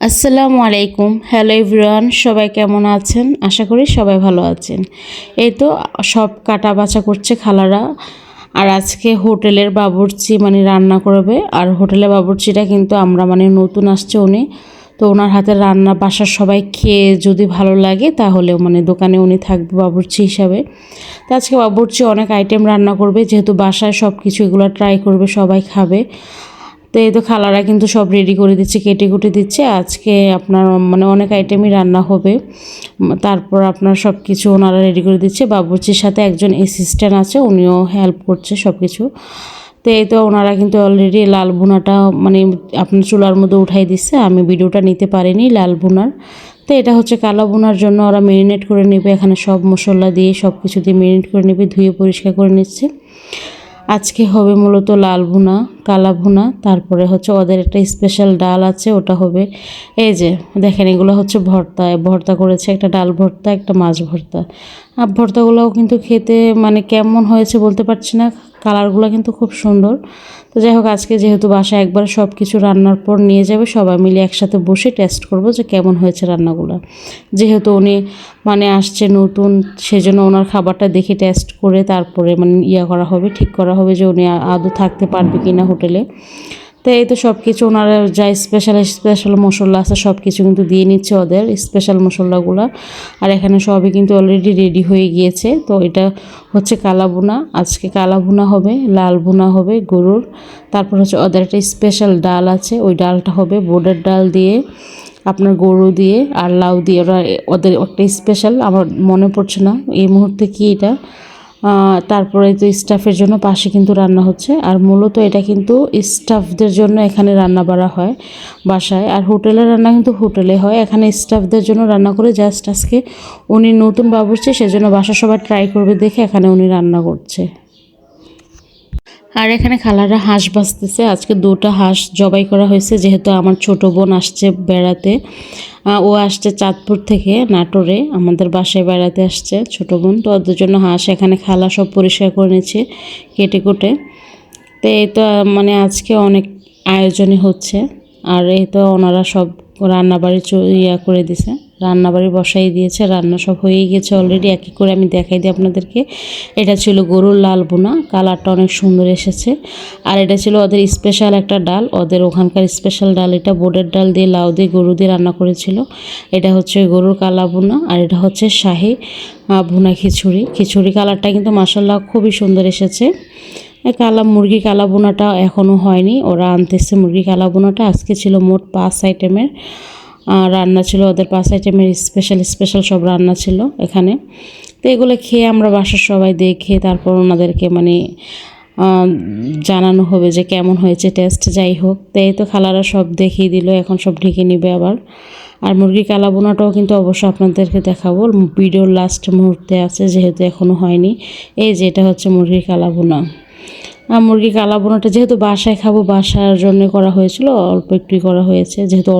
আসসালামু আলাইকুম। Hello everyone, সবাই কেমন আছেন? আশা করি সবাই ভালো আছেন। এই তো সব কাটা বাছা করছে খালারা। আর আজকে হোটেলের বাবুর্চি রান্না করবে। আর হোটেলের বাবুর্চিটা কিন্তু আমরা নতুন আসছে উনি, তো ওনার হাতের রান্না বাসার সবাই খেয়ে যদি ভালো লাগে তাহলে দোকানে উনি থাকবে বাবুর্চি হিসাবে। তো আজকে বাবুর্চি অনেক আইটেম রান্না করবে, যেহেতু বাসায় সব কিছু এগুলো ট্রাই করবে, সবাই খাবে। তো এই তো খালারা কিন্তু সব রেডি করে দিচ্ছে, কেটে কুটে দিচ্ছে। আজকে আপনার অনেক আইটেমই রান্না হবে। তারপর আপনার সব কিছু ওনারা রেডি করে দিচ্ছে। বাবুর্চির সাথে একজন অ্যাসিস্ট্যান্ট আছে, উনিও হেল্প করছে সব কিছু। তো এই তো ওনারা কিন্তু অলরেডি লাল ভুনাটা আপনার চুলার মধ্যে উঠাই দিচ্ছে। আমি ভিডিওটা নিতে পারিনি লাল ভুনার। তো এটা হচ্ছে কালো ভুনার জন্য ওরা মেরিনেট করে নেবে, এখানে সব মশলা দিয়ে সব কিছু দিয়ে মেরিনেট করে নেবে, ধুয়ে পরিষ্কার করে নিচ্ছে। আজকে হবে মূলত লাল ভুনা, কালা ভুনা, তারপরে হচ্ছে ওদের একটা স্পেশাল ডাল আছে, ওটা হবে। এই যে দেখেন, এগুলো হচ্ছে ভর্তা ভর্তা করেছে, একটা ডাল ভর্তা, একটা মাছ ভর্তা। আর ভর্তাগুলোও কিন্তু খেতে কেমন হয়েছে বলতে পারছি না, কালারগুলো কিন্তু খুব সুন্দর। তো যাই হোক, আজকে যেহেতু বাসায় একবার সব কিছু রান্নার পর নিয়ে যাবে, সবাই মিলে একসাথে বসে টেস্ট করব যে কেমন হয়েছে রান্নাগুলো। যেহেতু উনি আসছে নতুন, সেজন্য ওনার খাবারটা দেখে টেস্ট করে তারপরে করা হবে, ঠিক করা হবে যে উনি আদৌ থাকতে পারবে কি না হোটেলে। তো এই তো সব কিছু ওনারা যা স্পেশাল মশলা আছে সব কিছু কিন্তু দিয়ে নিচ্ছে, ওদের স্পেশাল মশলাগুলো। আর এখানে সবই কিন্তু অলরেডি রেডি হয়ে গিয়েছে। তো এটা হচ্ছে কালা ভুনা, আজকে কালা ভুনা হবে, লাল ভুনা হবে গরুর। তারপর হচ্ছে ওদের একটা স্পেশাল ডাল আছে, ওই ডালটা হবে বোটের ডাল দিয়ে, আপনার গরু দিয়ে আর লাউ দিয়ে। ওদের একটা স্পেশাল, আমার মনে পড়ছে না এই মুহূর্তে কি এটা। তারপরে তো স্টাফের জন্য পাশে কিন্তু রান্না হচ্ছে। আর মূলত এটা কিন্তু স্টাফদের জন্য এখানে রান্না বাড়া হয় বাসায়, আর হোটেলের রান্না কিন্তু হোটেলে হয়, এখানে স্টাফদের জন্য রান্না করে। জাস্ট আজকে উনি নতুন বাবুর্চি, সেজন্য বাসা সবাই ট্রাই করবে দেখে এখানে উনি রান্না করছে। আর এখানে খালারা হাঁস ভাজতেছে। আজকে 2টা হাঁস জবাই করা হয়েছে, যেহেতু আমার ছোট বোন আসছে বেড়াতে। ও আসছে চাঁদপুর থেকে, নাটোরে আমাদের বাসায় বেড়াতে আসছে ছোট বোন। তো ওদের জন্য হাঁস এখানে খালা সব পরিষ্কার করে নিচ্ছে কেটে কুটে। তো এই তো আজকে অনেক আয়োজনই হচ্ছে। আর এই তো ওনারা সব রান্নাবাড়ি করে দিছে, রান্নাবাড়ি বসাই দিয়েছে, রান্না সব হয়েই গেছে অলরেডি। এক এক করে আমি দেখাই দিই আপনাদেরকে। এটা ছিল গরুর লাল ভুনা, কালারটা অনেক সুন্দর এসেছে। আর এটা ছিল ওদের স্পেশাল একটা ডাল, ওদের ওখানকার স্পেশাল ডাল, এটা বোটের ডাল দিয়ে লাউ দিয়ে গরু দিয়ে রান্না করেছিল। এটা হচ্ছে গরুর কালা ভুনা, আর এটা হচ্ছে শাহী ভুনা খিচুড়ি। কালারটা কিন্তু মাশাআল্লাহ খুবই সুন্দর এসেছে। মুরগি কালা ভুনাটা এখনও হয়নি, ওরা আনতেছে মুরগি কালা ভুনাটা। আজকে ছিল মোট 5 আইটেমের রান্না ছিল, ওদের 5 আইটেমের স্পেশাল সব রান্না ছিল এখানে। তো এগুলো খেয়ে আমরা বাসার সবাই দেখে তারপর ওনাদেরকে জানানো হবে যে কেমন হয়েছে টেস্ট। যাই হোক, তো এই তো খালারা সব দেখিয়ে দিল, এখন সব ঢেকে নিবে আবার। আর মুরগি কালা ভুনাটাও কিন্তু অবশ্যই আপনাদেরকে দেখাবো, ভিডিওর লাস্ট মুহূর্তে আছে, যেহেতু এখনও হয়নি। এই যে এটা হচ্ছে মুরগি কালা ভুনা। মুরগি কালা ভুনাটা যেহেতু বাসায় খাবো, বাসার জন্য করা হয়েছিল, অল্প একটুই করা হয়েছে, যেহেতু